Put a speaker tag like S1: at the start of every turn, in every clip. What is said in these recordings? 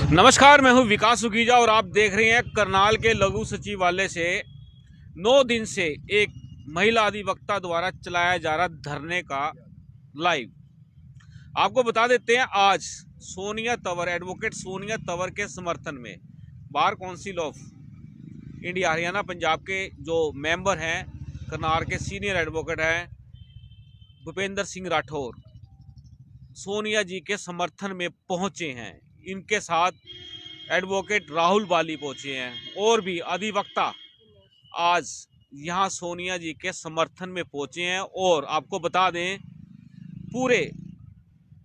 S1: नमस्कार, मैं हूं विकास सुखीजा और आप देख रहे हैं करनाल के लघु सचिवालय से 9 दिन से एक महिला अधिवक्ता द्वारा चलाया जा रहा धरने का लाइव। आपको बता देते हैं, आज सोनिया तंवर, एडवोकेट सोनिया तंवर के समर्थन में bar council of India Haryana Punjab के जो मेंबर हैं, करनाल के सीनियर एडवोकेट हैं भूपेंद्र सिंह राठौर, सोनिया जी के समर्थन में पहुंचे हैं। इनके साथ एडवोकेट राहुल बाली पहुंचे हैं और भी अधिवक्ता आज यहां सोनिया जी के समर्थन में पहुंचे हैं। और आपको बता दें, पूरे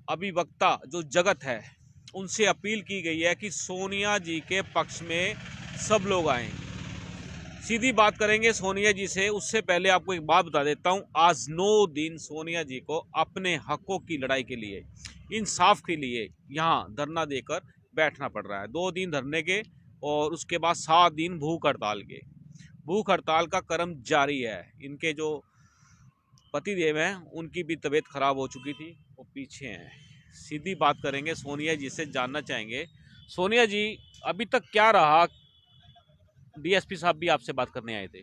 S1: अधिवक्ता जो जगत है उनसे अपील की गई है कि सोनिया जी के पक्ष में सब लोग आएं। सीधी बात करेंगे सोनिया जी से, उससे पहले आपको एक बात बता देता हूं। आज 9 दिन सोनिया जी को अपने हकों की लड़ाई के लिए, इंसाफ के लिए यहाँ धरना देकर बैठना पड़ रहा है। 2 दिन धरने के और उसके बाद 7 दिन भूख हड़ताल के। भूख हड़ताल का क्रम जारी है। इनके जो पतिदेव हैं उनकी भी तबीयत खराब हो चुकी थी, वो पीछे हैं। सीधी बात करेंगे सोनिया जी से, जानना चाहेंगे सोनिया जी अभी तक क्या रहा। डीएसपी साहब भी आपसे बात करने आए थे?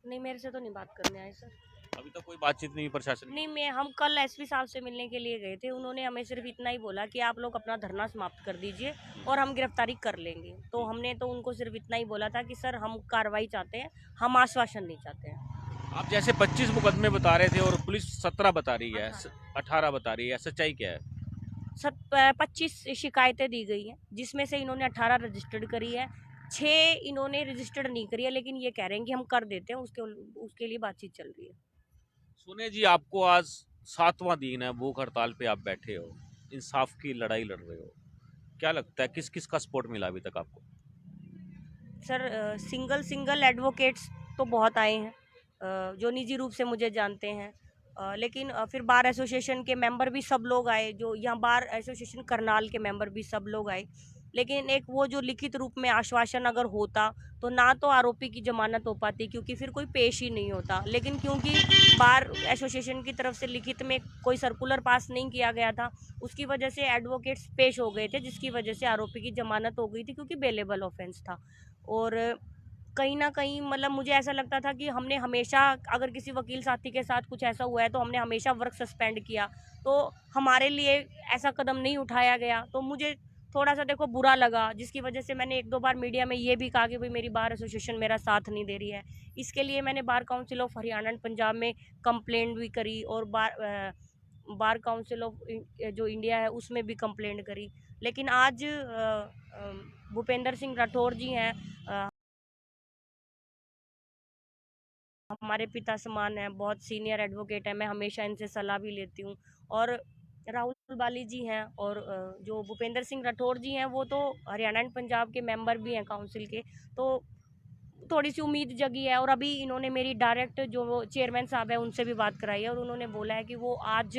S2: नहीं, मेरे से तो नहीं बात करने आए सर।
S1: अभी तक कोई बातचीत नहीं प्रशासन?
S2: नहीं, हम कल एसपी साहब से मिलने के लिए गए थे। उन्होंने हमें सिर्फ इतना ही बोला कि आप लोग अपना धरना समाप्त कर दीजिए और हम गिरफ्तारी कर लेंगे। तो हमने तो उनको सिर्फ इतना ही बोला था कि सर हम कार्रवाई चाहते हैं, हम आश्वासन नहीं चाहते हैं।
S1: आप जैसे 25 मुकदमे बता रहे थे और पुलिस 17 बता रही है, 18 बता रही है, सच्चाई क्या है?
S2: 25 शिकायतें दी गई हैं, जिसमें से इन्होंने 18 रजिस्टर्ड करी है, 6 इन्होंने रजिस्टर्ड नहीं करी है, लेकिन ये कह रहे हैं कि हम कर देते हैं। उसके लिए बातचीत चल रही है।
S1: सोनिया जी, आपको आज 7वां दिन है, भूख हड़ताल पे आप बैठे हो, इंसाफ की लड़ाई लड़ रहे हो। क्या लगता है किस किस का सपोर्ट मिला अभी तक आपको?
S2: सर, सिंगल एडवोकेट्स तो बहुत आए हैं जो निजी रूप से मुझे जानते हैं, लेकिन फिर बार एसोसिएशन के मेंबर भी सब लोग आए, जो यहाँ बार एसोसिएशन करनाल के मेंबर भी सब लोग आए। लेकिन एक वो जो लिखित रूप में आश्वासन अगर होता तो ना तो आरोपी की जमानत हो पाती, क्योंकि फिर कोई पेश ही नहीं होता। लेकिन क्योंकि बार एसोसिएशन की तरफ से लिखित में कोई सर्कुलर पास नहीं किया गया था, उसकी वजह से एडवोकेट्स पेश हो गए थे, जिसकी वजह से आरोपी की जमानत हो गई थी, क्योंकि बेलेबल ऑफेंस था। और कहीं ना कहीं मतलब मुझे ऐसा लगता था कि हमने हमेशा, अगर किसी वकील साथी के साथ कुछ ऐसा हुआ है तो हमने हमेशा वर्क सस्पेंड किया, तो हमारे लिए ऐसा कदम नहीं उठाया गया। तो मुझे थोड़ा सा देखो बुरा लगा, जिसकी वजह से मैंने 1-2 बार मीडिया में ये भी कहा कि भाई मेरी बार एसोसिएशन मेरा साथ नहीं दे रही है। इसके लिए मैंने bar council of Haryana and Punjab में कंप्लेंट भी करी और बार काउंसिल ऑफ जो इंडिया है उसमें भी कंप्लेंट करी। लेकिन आज भूपेंद्र सिंह राठौर जी हैं, हमारे पिता समान है, बहुत सीनियर एडवोकेट है, मैं हमेशा इनसे सलाह भी लेती हूँ। और राहुल बाली जी हैं और जो भूपेंद्र सिंह राठौर जी हैं वो तो हरियाणा एंड पंजाब के मेंबर भी हैं काउंसिल के, तो थोड़ी सी उम्मीद जगी है। और अभी इन्होंने मेरी डायरेक्ट जो चेयरमैन साहब है उनसे भी बात कराई है, और उन्होंने बोला है कि वो आज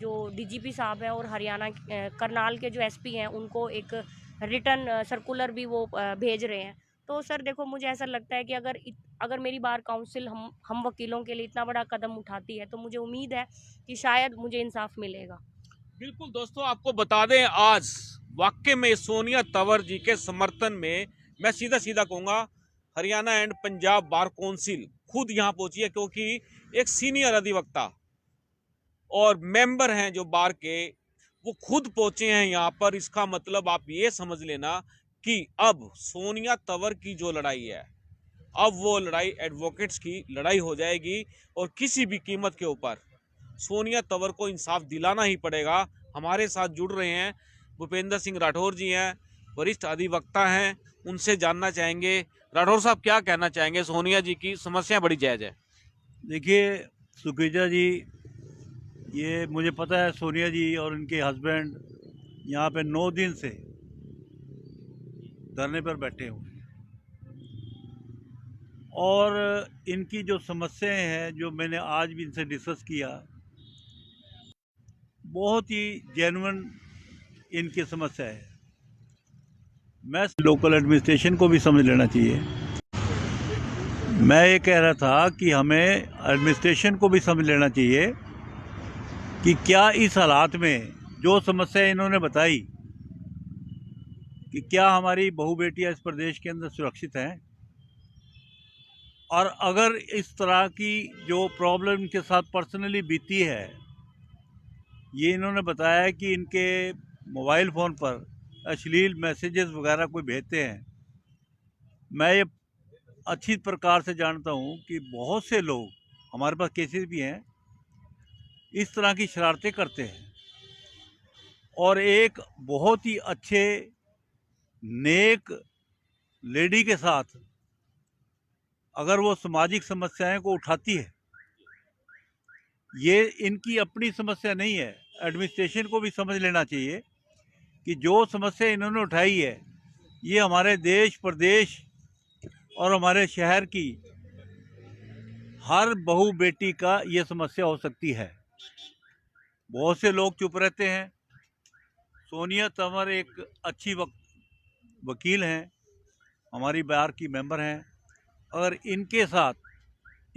S2: जो डीजीपी साहब है और हरियाणा करनाल के जो एसपी हैं उनको एक रिटर्न सर्कुलर भी वो भेज रहे हैं। तो सर देखो, मुझे ऐसा लगता है कि अगर मेरी बार काउंसिल हम वकीलों के लिए इतना बड़ा कदम उठाती है, तो मुझे उम्मीद है कि शायद मुझे इंसाफ मिलेगा।
S1: बिल्कुल दोस्तों, आपको बता दें, आज वाकई में सोनिया तंवर जी के समर्थन में, मैं सीधा सीधा कहूँगा, Haryana and Punjab bar council खुद यहाँ पहुंची है, क्योंकि एक सीनियर अधिवक्ता और मेंबर हैं जो बार के, वो खुद पहुंचे हैं यहाँ पर। इसका मतलब आप ये समझ लेना कि अब सोनिया तंवर की जो लड़ाई है, अब वो लड़ाई एडवोकेट्स की लड़ाई हो जाएगी और किसी भी कीमत के ऊपर सोनिया तंवर को इंसाफ दिलाना ही पड़ेगा। हमारे साथ जुड़ रहे हैं भूपेंद्र सिंह राठौर जी हैं, वरिष्ठ अधिवक्ता हैं, उनसे जानना चाहेंगे। राठौर साहब, क्या कहना चाहेंगे? सोनिया जी की समस्या बड़ी जायज़ है।
S3: देखिए सुखीजा जी, ये मुझे पता है सोनिया जी और उनके हस्बैंड यहाँ पे 9 दिन से धरने पर बैठे हुए हैं, और इनकी जो समस्याएं हैं जो मैंने आज भी इनसे डिस्कस किया, बहुत ही जेन्युइन इनकी समस्या है। मैं लोकल एडमिनिस्ट्रेशन को भी समझ लेना चाहिए। मैं ये कह रहा था कि हमें एडमिनिस्ट्रेशन को भी समझ लेना चाहिए कि क्या इस हालात में जो समस्या इन्होंने बताई कि क्या हमारी बहू बेटियां इस प्रदेश के अंदर सुरक्षित हैं, और अगर इस तरह की जो प्रॉब्लम के साथ पर्सनली बीती है, ये इन्होंने बताया कि इनके मोबाइल फ़ोन पर अश्लील मैसेजेस वगैरह कोई भेजते हैं। मैं ये अच्छी प्रकार से जानता हूँ कि बहुत से लोग, हमारे पास केसेस भी हैं, इस तरह की शरारतें करते हैं, और एक बहुत ही अच्छे नेक लेडी के साथ अगर वो सामाजिक समस्याएं को उठाती है, ये इनकी अपनी समस्या नहीं है। एडमिनिस्ट्रेशन को भी समझ लेना चाहिए कि जो समस्या इन्होंने उठाई है, ये हमारे देश प्रदेश और हमारे शहर की हर बहू बेटी का ये समस्या हो सकती है। बहुत से लोग चुप रहते हैं। सोनिया तंवर एक अच्छी वकील हैं, हमारी बार की मेंबर हैं। अगर इनके साथ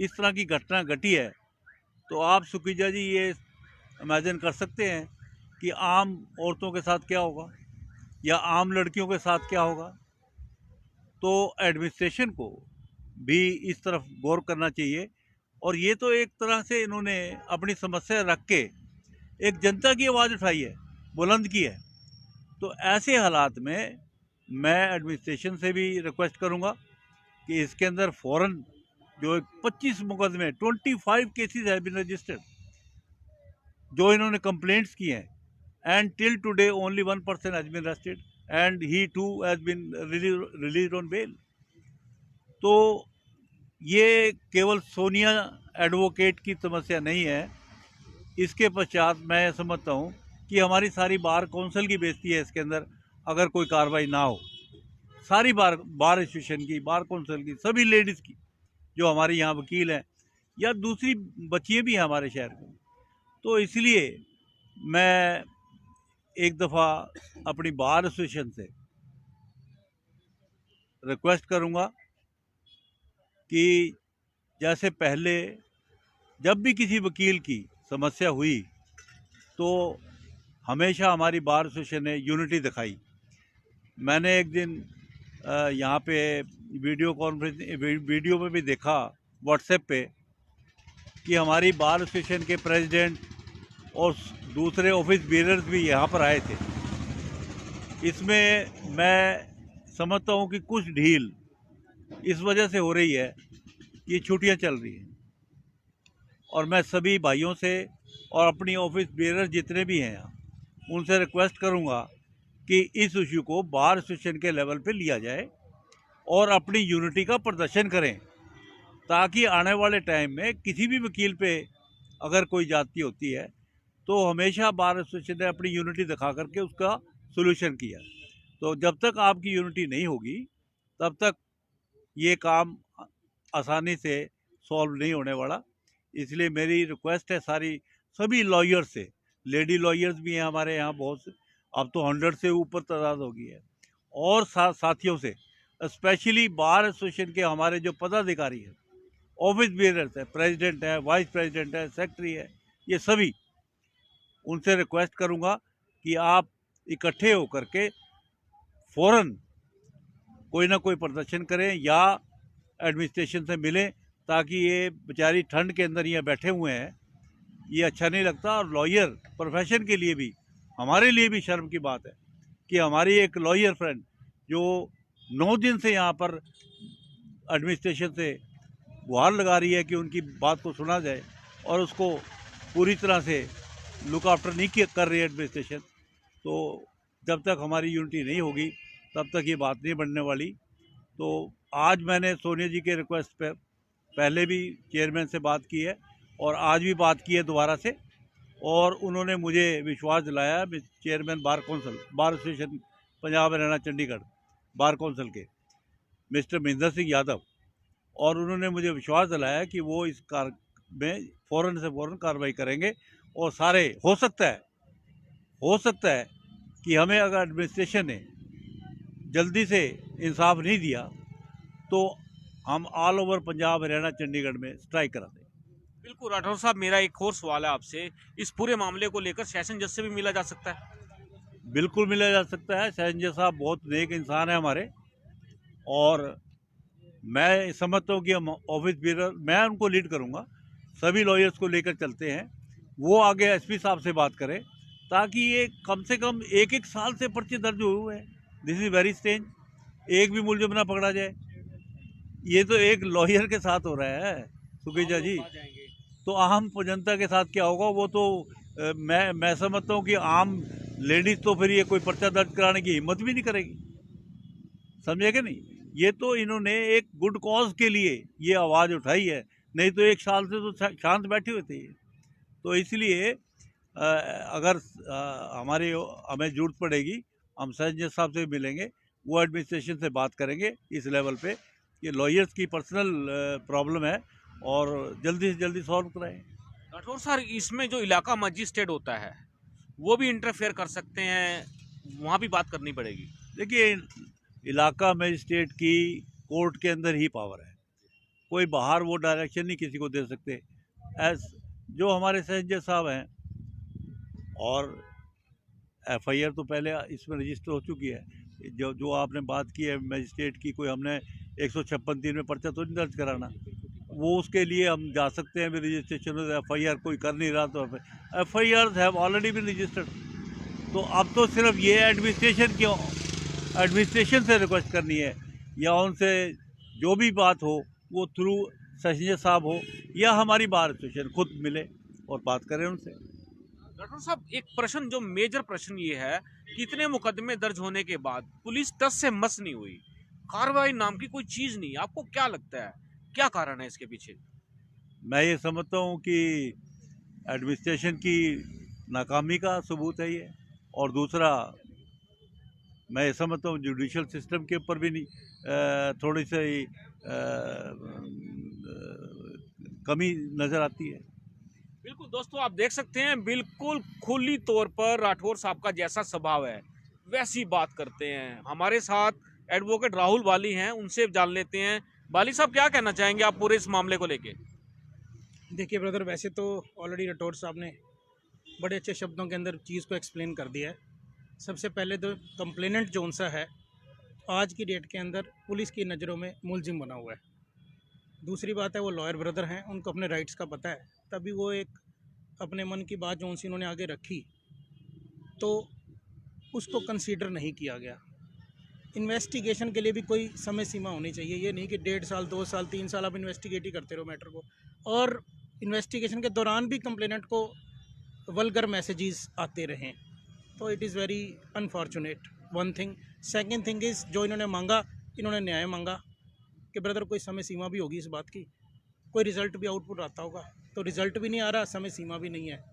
S3: इस तरह की घटना घटी है, तो आप सुखीजा जी ये इमेजिन कर सकते हैं कि आम औरतों के साथ क्या होगा या आम लड़कियों के साथ क्या होगा। तो एडमिनिस्ट्रेशन को भी इस तरफ गौर करना चाहिए। और ये तो एक तरह से इन्होंने अपनी समस्या रख के एक जनता की आवाज़ उठाई है, बुलंद की है। तो ऐसे हालात में मैं एडमिनिस्ट्रेशन से भी रिक्वेस्ट करूंगा कि इसके अंदर फ़ौरन जो 25 मुकदमे 25 केसेस हैव बीन रजिस्टर्ड, जो इन्होंने कंप्लेंट्स की हैं, and till today only 1 person has been arrested and he too has been released on bail. तो ये केवल सोनिया एडवोकेट की समस्या नहीं है। इसके पश्चात मैं समझता हूँ कि हमारी सारी बार काउंसिल की बेइज्जती है इसके अंदर, अगर कोई कार्रवाई ना हो। सारी बार एसोसिएशन की, बार काउंसिल की, सभी लेडीज़ की जो हमारे यहाँ वकील हैं, या दूसरी बच्चियाँ भी हैं हमारे शहर में। तो इसलिए मैं एक दफ़ा अपनी बार एसोसिएशन से रिक्वेस्ट करूँगा कि जैसे पहले जब भी किसी वकील की समस्या हुई, तो हमेशा हमारी बार एसोसिएशन ने यूनिटी दिखाई। मैंने एक दिन यहाँ पे वीडियो में भी देखा व्हाट्सएप पे कि हमारी बार एसोसिएशन के प्रेसिडेंट और दूसरे ऑफिस बेरर्स भी यहाँ पर आए थे। इसमें मैं समझता हूँ कि कुछ ढील इस वजह से हो रही है कि छुट्टियाँ चल रही हैं, और मैं सभी भाइयों से और अपनी ऑफिस बेरर्स जितने भी हैं यहाँ, उनसे रिक्वेस्ट करूँगा कि इस इशू को बार एसोसिएशन के लेवल पे लिया जाए और अपनी यूनिटी का प्रदर्शन करें, ताकि आने वाले टाइम में किसी भी वकील पे अगर कोई जाती होती है, तो हमेशा बार एसोसिएशन ने अपनी यूनिटी दिखा करके उसका सोल्यूशन किया। तो जब तक आपकी यूनिटी नहीं होगी, तब तक ये काम आसानी से सॉल्व नहीं होने वाला। इसलिए मेरी रिक्वेस्ट है सभी लॉयर्स से, लेडी लॉयर्स भी हैं हमारे यहाँ बहुत से, अब तो 100 से ऊपर तादाद हो गई है, और साथियों से, स्पेशली बार एसोसिएशन के हमारे जो पदाधिकारी हैं, ऑफिस बेरर्स है, प्रेसिडेंट है, वाइस प्रेसिडेंट है, सेक्रेटरी है, ये सभी, उनसे रिक्वेस्ट करूँगा कि आप इकट्ठे होकर के फ़ौरन कोई ना कोई प्रदर्शन करें या एडमिनिस्ट्रेशन से मिलें, ताकि ये बेचारी ठंड के अंदर यहाँ बैठे हुए हैं, ये अच्छा नहीं लगता। और लॉयर प्रोफेशन के लिए भी, हमारे लिए भी शर्म की बात है कि हमारी एक लॉयर फ्रेंड जो 9 दिन से यहाँ पर एडमिनिस्ट्रेशन से गुहार लगा रही है कि उनकी बात को सुना जाए, और उसको पूरी तरह से लुक आफ्टर नहीं कर रही है एडमिनिस्ट्रेशन। तो जब तक हमारी यूनिटी नहीं होगी, तब तक ये बात नहीं बढ़ने वाली। तो आज मैंने सोनिया जी के रिक्वेस्ट पर पहले भी चेयरमैन से बात की है, और आज भी बात की है दोबारा से, और उन्होंने मुझे विश्वास दिलाया, chairman bar association Punjab Haryana Chandigarh bar council के मिस्टर महेंद्र सिंह यादव, और उन्होंने मुझे विश्वास दिलाया कि वो इस कार में फ़ौरन से फ़ौरन कार्रवाई करेंगे। और सारे हो सकता है कि हमें अगर एडमिनिस्ट्रेशन ने जल्दी से इंसाफ नहीं दिया, तो हम ऑल ओवर पंजाब हरियाणा चंडीगढ़ में स्ट्राइक करा दें।
S1: बिल्कुल राठौर साहब, मेरा एक और सवाल है आपसे, इस पूरे मामले को लेकर सेशन जज से भी मिला जा सकता है?
S3: बिल्कुल मिला जा सकता है। सहंजय साहब बहुत नेक इंसान है हमारे, और मैं समझता हूँ कि हम ऑफिस ब्यूरो, मैं उनको लीड करूँगा, सभी लॉयर्स को लेकर चलते हैं, वो आगे एसपी साहब से बात करें, ताकि ये कम से कम एक एक साल से पर्चे दर्ज हुए हैं। दिस इज़ वेरी स्ट्रेंज, एक भी मुलजिम ना पकड़ा जाए। ये तो एक लॉयर के साथ हो रहा है सुखीजा जी, तो आम जनता के साथ क्या होगा वो तो मैं समझता हूँ कि आम लेडीज तो फिर ये कोई पर्चा दर्ज कराने की हिम्मत भी नहीं करेगी, समझे कि नहीं। ये तो इन्होंने एक गुड कॉज के लिए ये आवाज़ उठाई है, नहीं तो एक साल से तो शांत बैठे हुए थे ये। तो इसलिए अगर हमें जरूरत पड़ेगी, हम संजय साहब से मिलेंगे, वो एडमिनिस्ट्रेशन से बात करेंगे इस लेवल पे, ये लॉयर्स की पर्सनल प्रॉब्लम है और जल्दी से जल्दी सॉल्व कराएं।
S1: राठौर सर, इसमें जो इलाका मजिस्ट्रेट होता है वो भी इंटरफेयर कर सकते हैं, वहाँ भी बात करनी पड़ेगी।
S3: देखिए, इलाका मजिस्ट्रेट की कोर्ट के अंदर ही पावर है, कोई बाहर वो डायरेक्शन नहीं किसी को दे सकते। एस जो हमारे संजय साहब हैं, और एफआईआर तो पहले इसमें रजिस्टर हो चुकी है, जो आपने बात की है मजिस्ट्रेट की, कोई हमने 156(3) में पर्चा तो नहीं दर्ज कराना, वो उसके लिए हम जा सकते हैं रजिस्ट्रेशन। एफआईआर कोई कर नहीं रहा तो FIR have already been registered, तो अब तो सिर्फ ये एडमिनिस्ट्रेशन से रिक्वेस्ट करनी है, या उनसे जो भी बात हो वो थ्रू संजय साहब हो या हमारी बार एसोसिएशन खुद मिले और बात करें उनसे।
S1: राठौर साहब, एक प्रश्न, जो मेजर प्रश्न ये है कि इतने मुकदमे दर्ज होने के बाद पुलिस टस से मस नहीं हुई, कार्रवाई नाम की कोई चीज नहीं, आपको क्या लगता है क्या कारण है इसके पीछे?
S3: मैं ये समझता हूँ कि एडमिनिस्ट्रेशन की नाकामी का सबूत है ये, और दूसरा मैं ये समझता हूँ जुडिशल सिस्टम के ऊपर भी नहीं थोड़ी सी कमी नज़र आती है।
S1: बिल्कुल दोस्तों, आप देख सकते हैं बिल्कुल खुली तौर पर राठौर साहब का जैसा स्वभाव है वैसी बात करते हैं। हमारे साथ एडवोकेट राहुल बाली हैं, उनसे जान लेते हैं। बाली साहब, क्या कहना चाहेंगे आप पूरे इस मामले को लेके?
S4: देखिए ब्रदर, वैसे तो ऑलरेडी राठौर साहब ने बड़े अच्छे शब्दों के अंदर चीज़ को एक्सप्लेन कर दिया है। सबसे पहले तो कंप्लेनेंट जो सा है आज की डेट के अंदर पुलिस की नज़रों में मुलजिम बना हुआ है। दूसरी बात है, वो लॉयर ब्रदर हैं, उनको अपने राइट्स का पता है, तभी वो एक अपने मन की बात जो सी उन्होंने आगे रखी तो उसको कंसीडर नहीं किया गया। इन्वेस्टिगेशन के लिए भी कोई समय सीमा होनी चाहिए, ये नहीं कि 1.5 साल 2 साल 3 साल आप इन्वेस्टिगेट ही करते रहो मैटर को, और इन्वेस्टिगेशन के दौरान भी कंप्लेनेंट को वल्गर मैसेजेस आते रहें, तो it is very unfortunate one thing. Second thing is, जो इन्होंने मांगा, इन्होंने न्याय मांगा कि ब्रदर कोई समय सीमा भी होगी इस बात की, कोई रिज़ल्ट भी आउटपुट आता होगा, तो रिज़ल्ट भी नहीं आ रहा, समय सीमा भी नहीं है।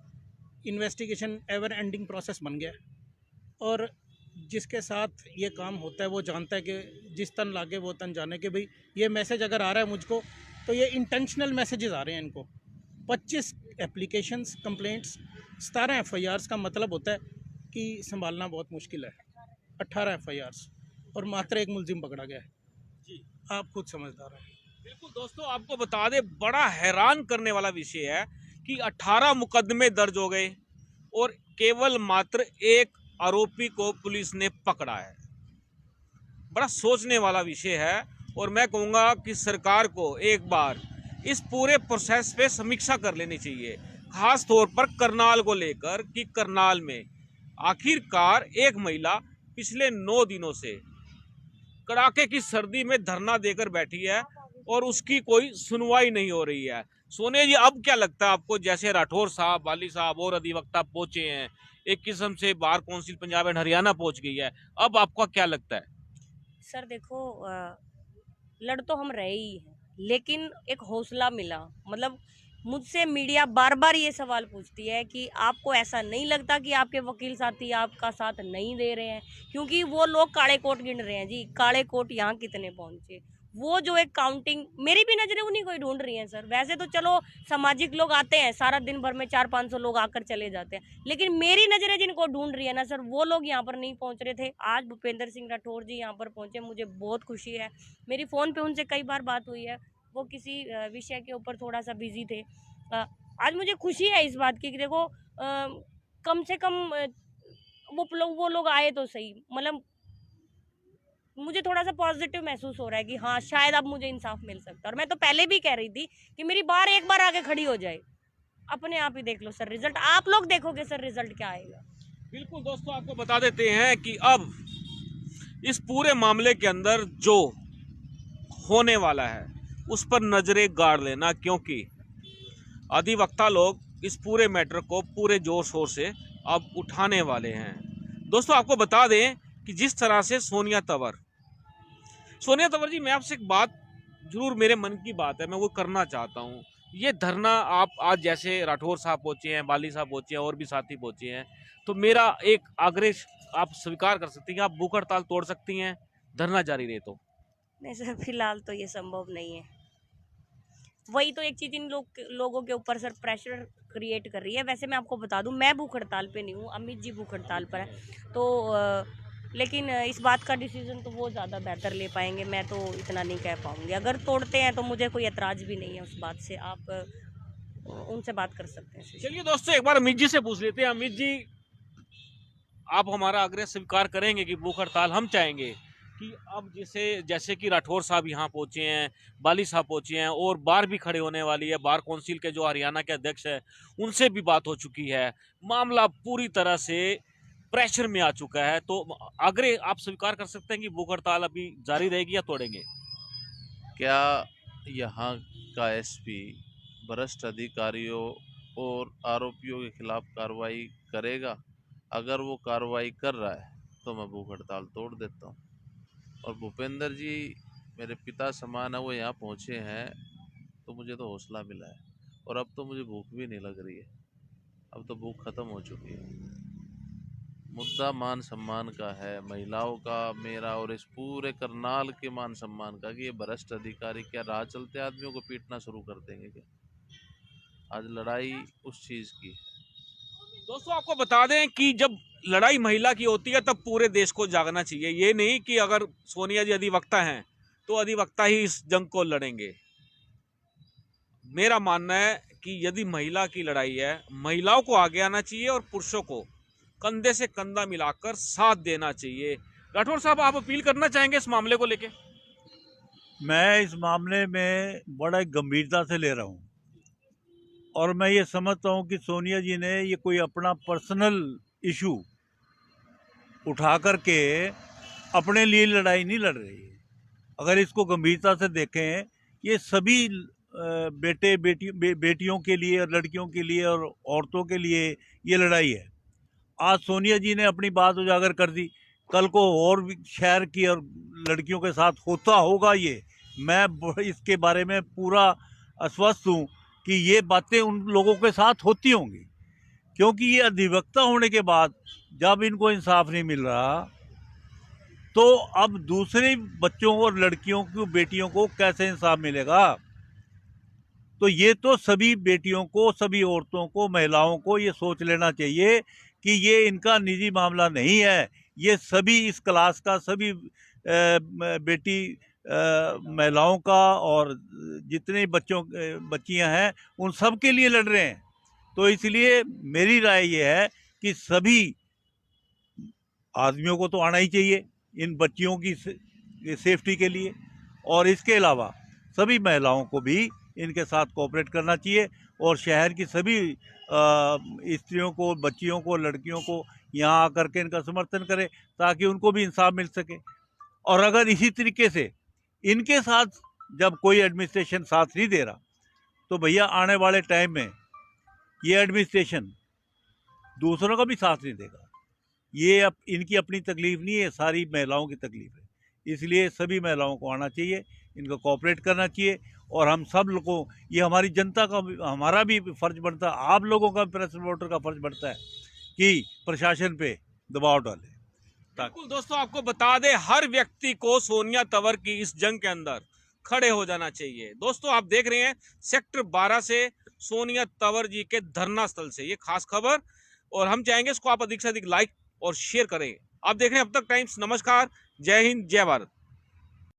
S4: इन्वेस्टिगेशन एवर एंडिंग प्रोसेस बन गया, और जिसके साथ ये काम होता है वो जानता है कि जिस तन लागे वो तन जाने, कि भाई ये मैसेज अगर आ रहा है मुझको तो ये इंटेंशनल मैसेजेस आ रहे हैं इनको। 25 एप्लीकेशंस, कंप्लेंट्स, 17 एफआईआर्स का मतलब होता है कि संभालना बहुत मुश्किल है। 18 एफआईआर्स और मात्र एक मुलजिम पकड़ा गया है।
S1: जी,
S4: आप खुद समझदार हैं।
S1: बिल्कुल दोस्तों, आपको बता दें, बड़ा हैरान करने वाला विषय है कि 18 मुकदमे दर्ज हो गए और केवल मात्र एक आरोपी को पुलिस ने पकड़ा है। बड़ा सोचने वाला विषय है, और मैं कहूँगा कि सरकार को एक बार इस पूरे प्रोसेस पे समीक्षा कर लेनी चाहिए, खास तौर पर करनाल को लेकर, कि करनाल में आखिरकार एक महिला पिछले 9 दिनों से कड़ाके की सर्दी में धरना देकर बैठी है और उसकी कोई सुनवाई नहीं हो रही है। सोनिया जी, अब क्या लगता है आपको, जैसे राठौर साहब, बाली साहब और अधिवक्ता पहुंचे हैं, एक किस्म से bar council Punjab and Haryana पहुंच गई है, अब आपका क्या लगता है?
S2: सर देखो, लड़ तो हम रहे ही हैं, लेकिन एक हौसला मिला। मतलब मुझसे मीडिया बार बार ये सवाल पूछती है कि आपको ऐसा नहीं लगता कि आपके वकील साथी आपका साथ नहीं दे रहे हैं, क्योंकि वो लोग काले कोट गिन रहे हैं जी, काले कोट यहाँ कितने पहुंचे, वो जो एक काउंटिंग, मेरी भी नजरें उन्हीं को ही ढूंढ रही हैं सर। वैसे तो चलो सामाजिक लोग आते हैं, सारा दिन भर में 400-500 लोग आकर चले जाते हैं, लेकिन मेरी नजरें जिनको ढूंढ रही है ना सर, वो लोग यहाँ पर नहीं पहुंच रहे थे। आज भूपेंद्र सिंह राठौर जी यहाँ पर पहुंचे, मुझे बहुत खुशी है। मेरी फ़ोन पे उनसे कई बार बात हुई है, वो किसी विषय के ऊपर थोड़ा सा बिजी थे। आज मुझे खुशी है इस बात की कि देखो, कम से कम वो लोग आए तो सही, मतलब मुझे थोड़ा सा पॉजिटिव महसूस हो रहा है कि हाँ शायद अब मुझे इंसाफ मिल सकता है। और मैं तो पहले भी कह रही थी कि मेरी बार एक बार आगे खड़ी हो जाए। अपने आप ही देख लो सर रिजल्ट, आप लोग देखोगे सर रिजल्ट क्या आएगा।
S1: बिल्कुल दोस्तों, आपको बता देते हैं कि अब इस पूरे मामले के अंदर जो होने वाला है उस पर नजरें गाड़ लेना, क्योंकि अधिवक्ता लोग इस पूरे मैटर को पूरे जोर शोर से अब उठाने वाले हैं। दोस्तों आपको बता दें कि जिस तरह से सोनिया तंवर जी, मैं आपसे एक बात जरूर, मेरे मन की बात है, मैं वो करना चाहता हूँ। ये धरना आप आज जैसे राठौर साहब पहुंचे हैं, बाली साहब पहुंचे हैं और भी साथी पहुंचे हैं, तो मेरा एक आग्रह आप स्वीकार कर सकती हैं, आप भूख हड़ताल तोड़ सकती हैं धरना जारी रहे तो?
S2: नहीं सर, फिलहाल तो ये संभव नहीं है। वही तो एक चीज़ इन लोगों के ऊपर सर प्रेशर क्रिएट कर रही है। वैसे मैं आपको बता दूं, मैं भूख हड़ताल पे नहीं हूँ, अमित जी भूख हड़ताल पर है। तो लेकिन इस बात का डिसीजन तो वो ज़्यादा बेहतर ले पाएंगे, मैं तो इतना नहीं कह पाऊँगी। अगर तोड़ते हैं तो मुझे कोई एतराज़ भी नहीं है उस बात से, आप उनसे बात कर सकते हैं।
S1: चलिए दोस्तों, एक बार अमित जी से पूछ लेते हैं। अमित जी, आप हमारा आग्रह स्वीकार करेंगे कि भूख हड़ताल हम चाहेंगे कि अब जैसे कि राठौर साहब यहाँ पहुंचे हैं, बाली साहब पहुंचे हैं और बार भी खड़े होने वाली है, बार काउंसिल के जो हरियाणा के अध्यक्ष है उनसे भी बात हो चुकी है, मामला पूरी तरह से प्रेशर में आ चुका है, तो आग्रह आप स्वीकार कर सकते हैं कि भूख हड़ताल अभी जारी रहेगी या तोड़ेंगे?
S5: क्या यहाँ का एसपी भ्रष्ट अधिकारियों और आरोपियों के खिलाफ कार्रवाई करेगा? अगर वो कार्रवाई कर रहा है तो मैं भूख हड़ताल तोड़ देता हूँ। और भूपेंद्र जी मेरे पिता समान है, वो यहाँ पहुँचे हैं तो मुझे तो हौसला मिला है, और अब तो मुझे भूख भी नहीं लग रही है, अब तो भूख खत्म हो चुकी है। मुद्दा मान सम्मान का है, महिलाओं का, मेरा और इस पूरे करनाल के मान सम्मान का, कि ये भ्रष्ट अधिकारी क्या राह चलते आदमियों को पीटना शुरू कर देंगे क्या? आज लड़ाई उस चीज की है।
S1: दोस्तों आपको बता दें कि जब लड़ाई महिला की होती है तब पूरे देश को जागना चाहिए। ये नहीं कि अगर सोनिया जी अधिवक्ता हैं तो अधिवक्ता ही इस जंग को लड़ेंगे। मेरा मानना है कि यदि महिला की लड़ाई है, महिलाओं को आगे आना चाहिए और पुरुषों को कंधे से कंधा मिलाकर साथ देना चाहिए। राठौर साहब, आप अपील करना चाहेंगे इस मामले को लेके?
S3: मैं इस मामले में बड़ा गंभीरता से ले रहा हूँ, और मैं ये समझता हूँ कि सोनिया जी ने ये कोई अपना पर्सनल इशू उठा करके अपने लिए लड़ाई नहीं लड़ रही है। अगर इसको गंभीरता से देखें, ये सभी बेटियों के लिए और लड़कियों के लिए और औरतों के लिए ये लड़ाई है। आज सोनिया जी ने अपनी बात उजागर कर दी, कल को और भी शहर की और लड़कियों के साथ होता होगा। ये मैं इसके बारे में पूरा आश्वस्त हूँ कि ये बातें उन लोगों के साथ होती होंगी, क्योंकि ये अधिवक्ता होने के बाद जब इनको इंसाफ नहीं मिल रहा तो अब दूसरे बच्चों और लड़कियों की बेटियों को कैसे इंसाफ मिलेगा? तो ये तो सभी बेटियों को, सभी औरतों को, महिलाओं को ये सोच लेना चाहिए कि ये इनका निजी मामला नहीं है, ये सभी इस क्लास का, सभी बेटी महिलाओं का और जितने बच्चियां हैं उन सब के लिए लड़ रहे हैं। तो इसलिए मेरी राय ये है कि सभी आदमियों को तो आना ही चाहिए इन बच्चियों की सेफ्टी के लिए, और इसके अलावा सभी महिलाओं को भी इनके साथ कोऑपरेट करना चाहिए, और शहर की सभी स्त्रियों को, बच्चियों को, लड़कियों को यहाँ आकर के इनका समर्थन करें ताकि उनको भी इंसाफ मिल सके। और अगर इसी तरीके से इनके साथ जब कोई एडमिनिस्ट्रेशन साथ नहीं दे रहा तो भैया आने वाले टाइम में ये एडमिनिस्ट्रेशन दूसरों का भी साथ नहीं देगा। ये अब इनकी अपनी तकलीफ नहीं है, सारी महिलाओं की तकलीफ है। इसलिए सभी महिलाओं को आना चाहिए, इनको कोऑपरेट करना चाहिए, और हम सब लोगों, ये हमारी जनता का, हमारा भी फर्ज बनता है, आप लोगों का, प्रेस रिपोर्टर का फर्ज बनता है कि प्रशासन पे दबाव डालें।
S1: बिल्कुल दोस्तों, आपको बता दें, हर व्यक्ति को सोनिया तंवर की इस जंग के अंदर खड़े हो जाना चाहिए। दोस्तों आप देख रहे हैं सेक्टर 12 से सोनिया तंवर जी के धरना स्थल से ये खास खबर, और हम चाहेंगे इसको आप अधिक से अधिक लाइक और शेयर करें। आप देख रहे हैं अब तक टाइम्स। नमस्कार, जय हिंद, जय भारत।